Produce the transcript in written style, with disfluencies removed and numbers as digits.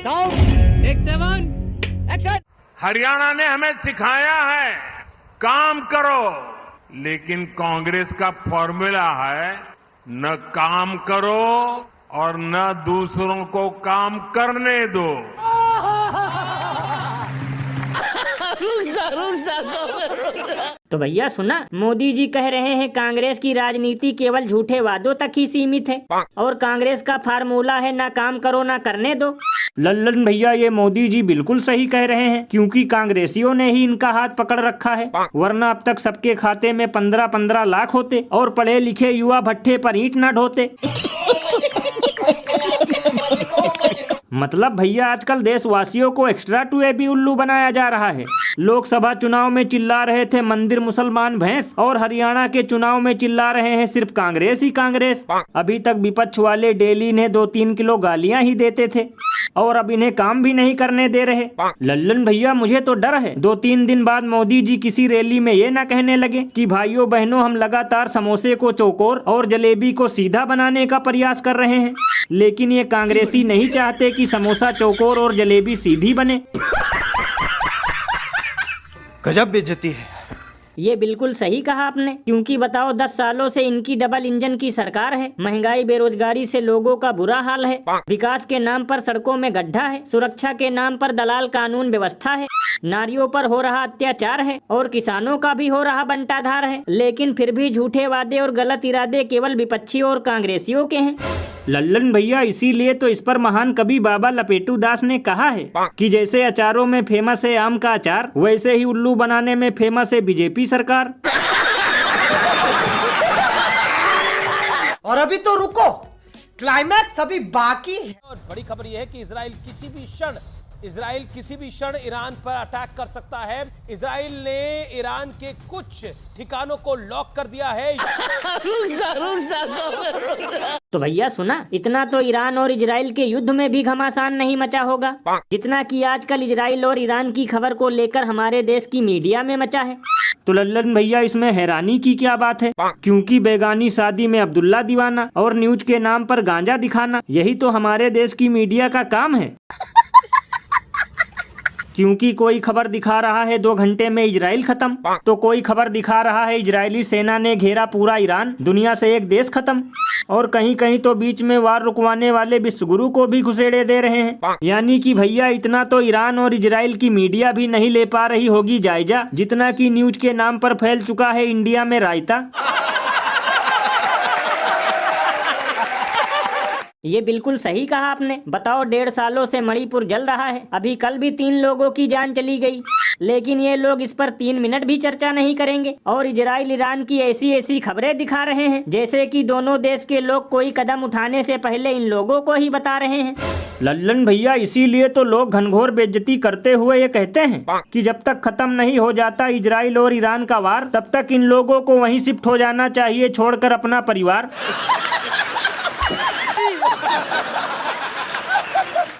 Sound take 7 action. Haryana ने हमें सिखाया है काम करो, लेकिन कांग्रेस का फॉर्मूला है न काम करो और न दूसरों को काम करने दो। तो भैया सुना, मोदी जी कह रहे हैं कांग्रेस की राजनीति केवल झूठे वादों तक ही सीमित है और कांग्रेस का फार्मूला है ना काम करो ना करने दो। लल्लन भैया, ये मोदी जी बिल्कुल सही कह रहे हैं, क्योंकि कांग्रेसियों ने ही इनका हाथ पकड़ रखा है, वरना अब तक सबके खाते में 15-15 लाख होते और पढ़े लिखे युवा भट्ठे पर ईंट न ढोते। मतलब भैया आजकल देशवासियों को एक्स्ट्रा टू एबी उल्लू बनाया जा रहा है। लोकसभा चुनाव में चिल्ला रहे थे मंदिर मुसलमान भैंस, और हरियाणा के चुनाव में चिल्ला रहे हैं सिर्फ कांग्रेस ही कांग्रेस। अभी तक विपक्ष वाले डेली इन्हें 2-3 किलो गालियां ही देते थे और अब इन्हें काम भी नहीं करने दे रहे। लल्लन भैया, मुझे तो डर है 2-3 दिन बाद मोदी जी किसी रैली में ये ना कहने लगे कि भाइयों बहनों, हम लगातार समोसे को चौकोर और जलेबी को सीधा बनाने का प्रयास कर रहे हैं, लेकिन ये कांग्रेसी नहीं चाहते कि समोसा चौकोर और जलेबी सीधी बने। गजब बेइज्जती है। ये बिल्कुल सही कहा आपने, क्योंकि बताओ 10 सालों से इनकी डबल इंजन की सरकार है। महंगाई बेरोजगारी से लोगों का बुरा हाल है, विकास के नाम पर सड़कों में गड्ढा है, सुरक्षा के नाम पर दलाल कानून व्यवस्था है, नारियों पर हो रहा अत्याचार है और किसानों का भी हो रहा बंटाधार है। लेकिन फिर भी झूठे वादे और गलत इरादे केवल विपक्षी और कांग्रेसियों के हैं। लल्लन भैया, इसीलिए तो इस पर महान कवि बाबा लपेटू दास ने कहा है कि जैसे अचारों में फेमस है आम का अचार, वैसे ही उल्लू बनाने में फेमस है बीजेपी सरकार। और अभी तो रुको, क्लाइमैक्स अभी बाकी है। और बड़ी खबर यह है कि इजराइल किसी भी क्षण ईरान पर अटैक कर सकता है। इजराइल ने ईरान के कुछ ठिकानों को लॉक कर दिया है। तो भैया सुना, इतना तो ईरान और इजराइल के युद्ध में भी घमासान नहीं मचा होगा जितना कि आजकल इजराइल और ईरान की खबर को लेकर हमारे देश की मीडिया में मचा है। तो लल्लन भैया, इसमें हैरानी की क्या बात है, क्योंकि बेगानी शादी में अब्दुल्ला दीवाना और न्यूज के नाम पर गांजा दिखाना, यही तो हमारे देश की मीडिया का काम है। क्योंकि कोई खबर दिखा रहा है 2 घंटे में इजराइल खत्म, तो कोई खबर दिखा रहा है इजरायली सेना ने घेरा पूरा ईरान, दुनिया से एक देश खत्म। और कहीं कहीं तो बीच में वार रुकवाने वाले विश्वगुरु को भी घुसेड़े दे रहे हैं। यानी कि भैया इतना तो ईरान और इजराइल की मीडिया भी नहीं ले पा रही होगी जायजा, जितना कि न्यूज के नाम पर फैल चुका है इंडिया में रायता। ये बिल्कुल सही कहा आपने। बताओ 1.5 सालों से मणिपुर जल रहा है, अभी कल भी 3 लोगों की जान चली गई, लेकिन ये लोग इस पर 3 मिनट भी चर्चा नहीं करेंगे और इजराइल ईरान की ऐसी खबरें दिखा रहे हैं जैसे कि दोनों देश के लोग कोई कदम उठाने से पहले इन लोगों को ही बता रहे हैं। लल्लन भैया, इसीलिए तो लोग घनघोर बेइज्जती करते हुए ये कहते हैं कि जब तक खत्म नहीं हो जाता इजराइल और ईरान का वार, तब तक इन लोगों को वहीं शिफ्ट हो जाना चाहिए, छोड़कर अपना परिवार।